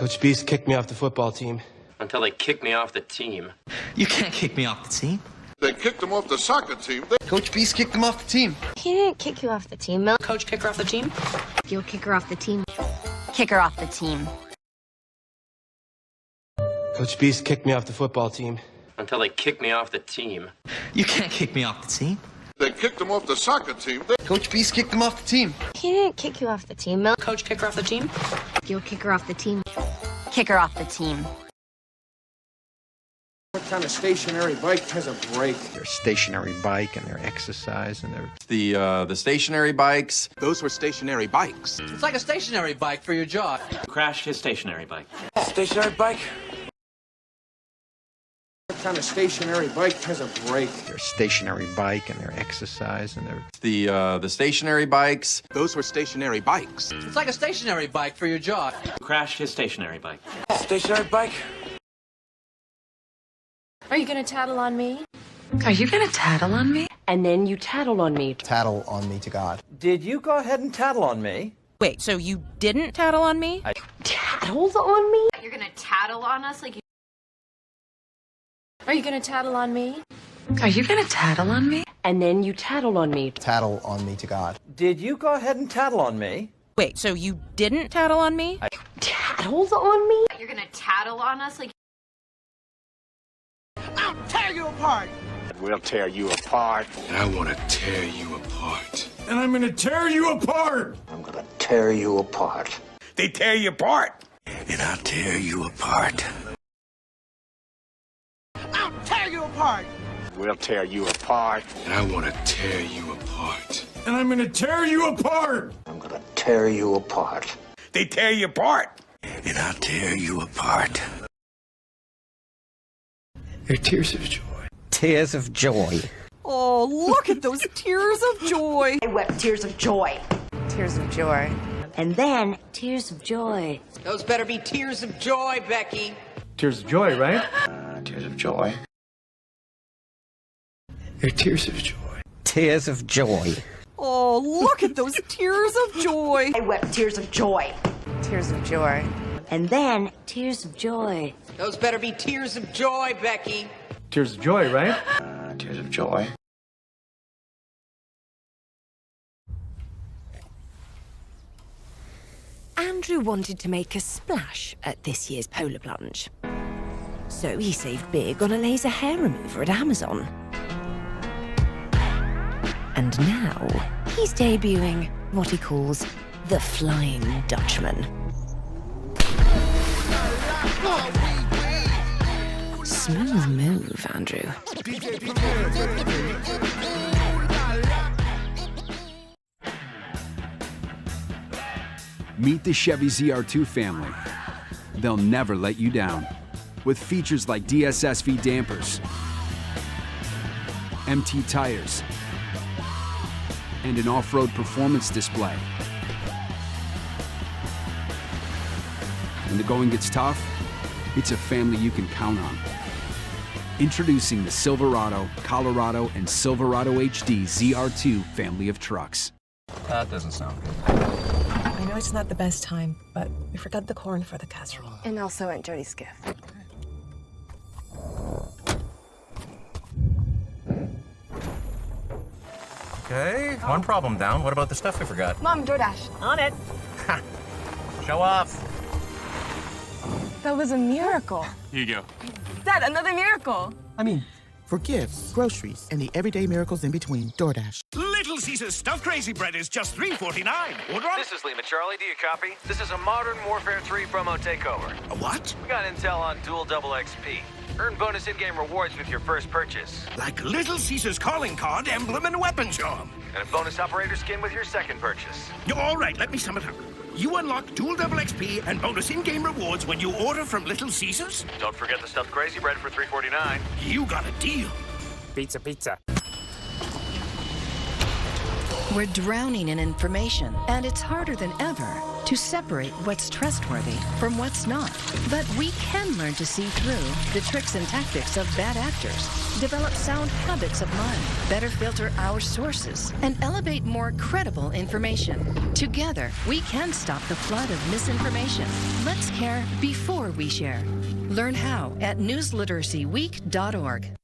Coach Beast kicked me off the football team. Until they kicked me off the team. You can't kick me off the team. They kicked him off the soccer team. Coach Beast kicked him off the team. He didn't kick you off the team, Mel. Coach, kick her off the team. You'll kick her off the team. Kick her off the team. Coach Beast kicked me off the football team. Until they kicked me off the team. You can't kick me off the team. They kicked him off the soccer team. Coach Beast kicked him off the team. He didn't kick you off the team, Mel. Coach, kick her off the team. You'll kick her off the team. Kick her off the team. What kind of stationary bike has a brake? Their stationary bike and their exercise and their... The stationary bikes. Those were stationary bikes. It's like a stationary bike for your jaw. Crashed his stationary bike. Stationary bike? What kind of stationary bike has a brake? Their stationary bike and their exercise and their... The stationary bikes. Those were stationary bikes. It's like a stationary bike for your jaw. Crashed his stationary bike. Stationary bike? Are you gonna tattle on me? Are you gonna tattle on me? And then you tattled on me. Tattle on me to God. Did you go ahead and tattle on me? Wait, so you didn't tattle on me? Tattled on me? You're gonna tattle on us like you... Are you gonna tattle on me? Are you gonna tattle on me? And then you tattled on me. Tattle on me to God. Did you go ahead and tattle on me? Wait, so you didn't tattle on me? Tattled on me? You're gonna tattle on us like... I'll tear you apart! We'll tear you apart. And I want to tear you apart. And I'm gonna tear you apart. I'm gonna tear you apart. They tear you apart. And I'll tear you apart. I'll tear you apart! We'll tear you apart. And I want to tear you apart. And I'm gonna tear you apart. I'm gonna tear you apart. They tear you apart. And I'll tear you apart. They're tears of joy. Tears of joy. Oh, look at those tears of joy. I wept tears of joy. Tears of joy. And then tears of joy. Those better be tears of joy, Becky. Tears of joy, right? Tears of joy. They're tears of joy. Tears of joy. Oh, look at those tears of joy. I wept tears of joy. Tears of joy. And then tears of joy. Those better be tears of joy, Becky. Tears of joy, right? Tears of joy. Andrew wanted to make a splash at this year's polar plunge. So he saved big on a laser hair remover at Amazon. And now he's debuting what he calls the Flying Dutchman. Smooth move, Andrew. Meet the Chevy ZR2 family. They'll never let you down. With features like DSSV dampers, MT tires, and an off-road performance display. When the going gets tough, it's a family you can count on. Introducing the Silverado, Colorado, and Silverado HD ZR2 family of trucks. That doesn't sound good. I know it's not the best time, but we forgot the corn for the casserole. And also Aunt Jody's gift. Okay, one problem down. What about the stuff we forgot? Mom, DoorDash. On it. Show off. That was a miracle. Here you go. Dad, another miracle. I mean, for gifts, groceries, and the everyday miracles in between, DoorDash. Little Caesar's stuffed crazy bread is just $3.49. Order on. This is Lima Charlie. Do you copy? This is a Modern Warfare 3 promo takeover. A what? We got intel on dual double XP. Earn bonus in-game rewards with your first purchase. Like Little Caesar's calling card, emblem, and weapon charm. And a bonus operator skin with your second purchase. All right, let me sum it up. You unlock dual double XP and bonus in-game rewards when you order from Little Caesars. Don't forget the stuffed crazy bread for $3.49. You got a deal. Pizza. We're drowning in information, and it's harder than ever to separate what's trustworthy from what's not. But we can learn to see through the tricks and tactics of bad actors, develop sound habits of mind, better filter our sources, and elevate more credible information. Together, we can stop the flood of misinformation. Let's care before we share. Learn how at newsliteracyweek.org.